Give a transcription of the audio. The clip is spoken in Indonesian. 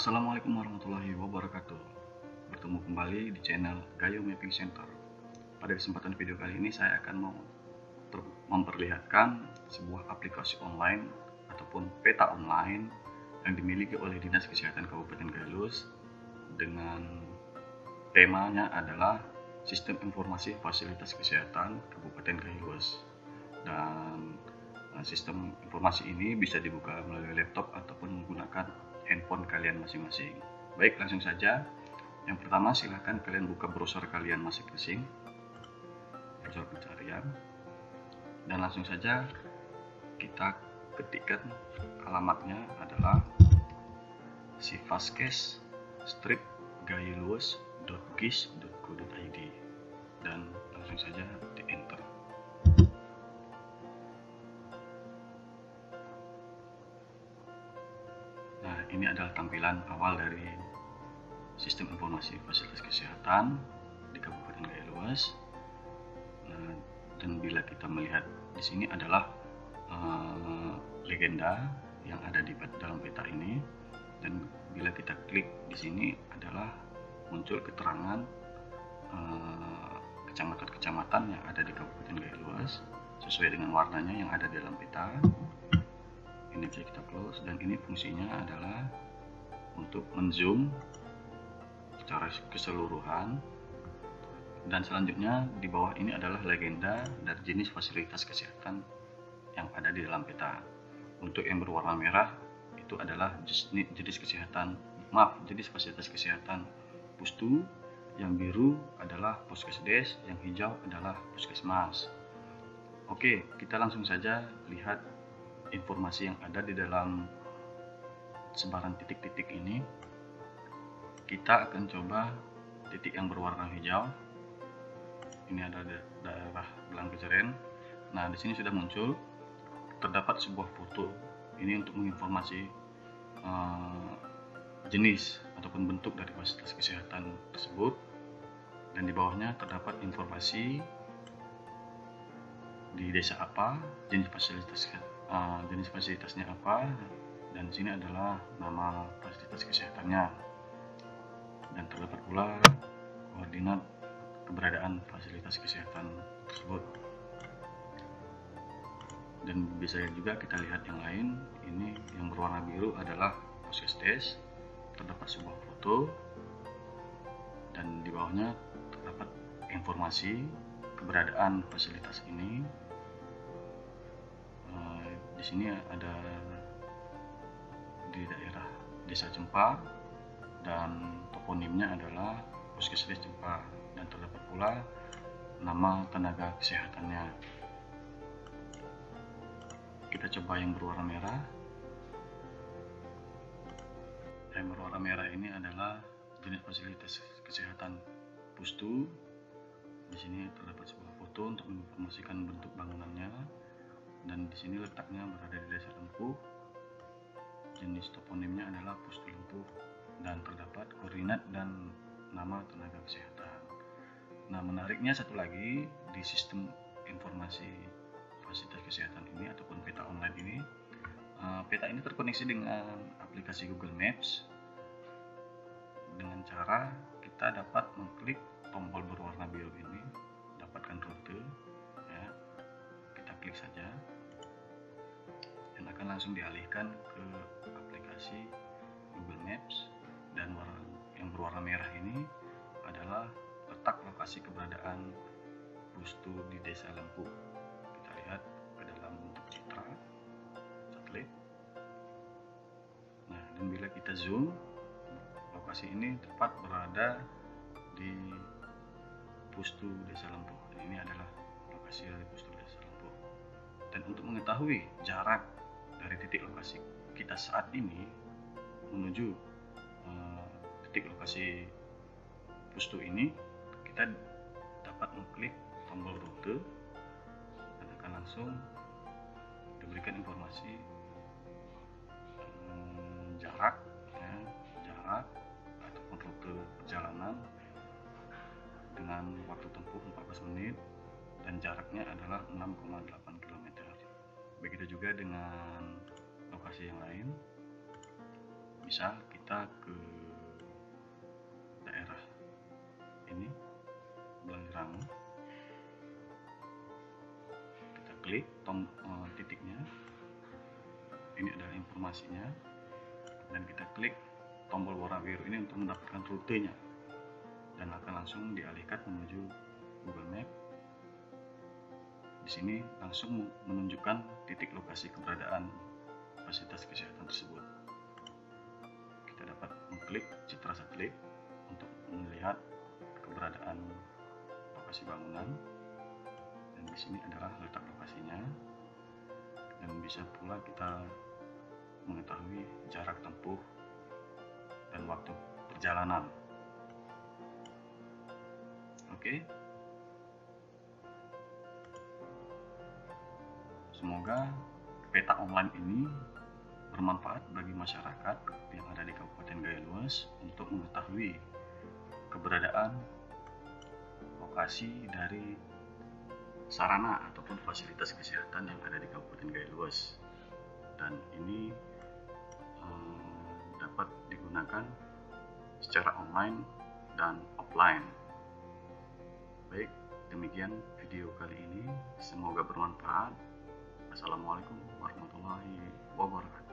Assalamualaikum warahmatullahi wabarakatuh. Bertemu kembali di channel Gayo Mapping Center. Pada kesempatan video kali ini saya akan memperlihatkan sebuah aplikasi online ataupun peta online yang dimiliki oleh Dinas Kesehatan Kabupaten Gayo dengan temanya adalah Sistem Informasi Fasilitas Kesehatan Kabupaten Gayo. Dan sistem informasi ini bisa dibuka melalui laptop ataupun menggunakan handphone kalian masing-masing. Baik, langsung saja. Yang pertama, silahkan kalian buka browser kalian masing-masing, browser pencarian, dan langsung saja kita ketikkan alamatnya adalah sifaskes-gaylues.gis.go.id dan langsung saja di enter. Nah, ini adalah tampilan awal dari Sistem Informasi Fasilitas Kesehatan di Kabupaten Gayo. Nah, dan bila kita melihat di sini adalah legenda yang ada di dalam peta ini, dan bila kita klik di sini adalah muncul keterangan kecamatan-kecamatan yang ada di Kabupaten Gayo sesuai dengan warnanya yang ada di dalam peta. Ini bisa kita close, dan ini fungsinya adalah untuk menzoom secara keseluruhan. Dan selanjutnya di bawah ini adalah legenda dan jenis fasilitas kesehatan yang ada di dalam peta. Untuk yang berwarna merah itu adalah jenis fasilitas kesehatan Pustu, yang biru adalah Puskesdes, yang hijau adalah Puskesmas. Oke, kita langsung saja lihat informasi yang ada di dalam sebaran titik-titik ini. Kita akan coba titik yang berwarna hijau. Ini ada daerah Belangkejeren. Nah, di sini sudah muncul, terdapat sebuah foto. Ini untuk menginformasi jenis ataupun bentuk dari fasilitas kesehatan tersebut. Dan di bawahnya terdapat informasi di desa apa, jenis fasilitasnya apa, dan di sini adalah nama fasilitas kesehatannya, dan terdapat pula koordinat keberadaan fasilitas kesehatan tersebut. Dan bisa juga kita lihat yang lain. Ini yang berwarna biru adalah Puskesdes, terdapat sebuah foto, dan di bawahnya terdapat informasi keberadaan fasilitas ini. Di sini ada di daerah Desa Cempa, dan toponimnya adalah Puskesdes Cempa, dan terdapat pula nama tenaga kesehatannya. Kita coba yang berwarna merah. Yang berwarna merah ini adalah jenis fasilitas kesehatan Pustu. Di sini terdapat sebuah foto untuk menginformasikan bentuk bangunannya, dan di sini letaknya berada di Desa Lempuh. Jenis toponimnya adalah Pustu Lempuh, dan terdapat koordinat dan nama tenaga kesehatan. Nah, menariknya satu lagi, di sistem informasi fasilitas kesehatan ini ataupun peta online ini, peta ini terkoneksi dengan aplikasi Google Maps dengan cara kita dapat mengklik tombol berwarna biru ini, dapatkan rute, ya. Kita klik saja dan akan langsung dialihkan ke aplikasi Google Maps. Dan yang berwarna merah ini adalah letak lokasi keberadaan Pustu di Desa Lempuh. Kita lihat ke dalam bentuk citra satelit. Nah, dan bila kita zoom, lokasi ini tepat berada di Pustu Desa Lempuh. Ini adalah lokasi dari Pustu Desa Lempuh. Dan untuk mengetahui jarak dari titik lokasi kita saat ini menuju titik lokasi Pustu ini, kita dapat mengklik tombol rute dan akan langsung diberikan informasi jarak ataupun rute perjalanan dengan waktu tempuh 14 menit dan jaraknya adalah 6,8 km. Begitu juga dengan lokasi yang lain. Bisa kita kita ke daerah ini, Belangrang. Kita klik titiknya, ini adalah informasinya, dan kita klik tombol warna biru ini untuk mendapatkan rutenya, dan akan langsung dialihkan menuju Google Map. Di sini langsung menunjukkan titik lokasi keberadaan fasilitas kesehatan tersebut. Kita dapat mengklik citra satelit untuk melihat keberadaan lokasi bangunan, dan di sini adalah letak lokasinya, dan bisa pula kita mengetahui jarak tempuh dan waktu perjalanan. Oke. Semoga peta online ini bermanfaat bagi masyarakat yang ada di Kabupaten Gaya Luas untuk mengetahui keberadaan lokasi dari sarana ataupun fasilitas kesehatan yang ada di Kabupaten Gaya Luas, dan ini dapat digunakan secara online dan offline. Baik, demikian video kali ini, semoga bermanfaat. Assalamualaikum warahmatullahi wabarakatuh.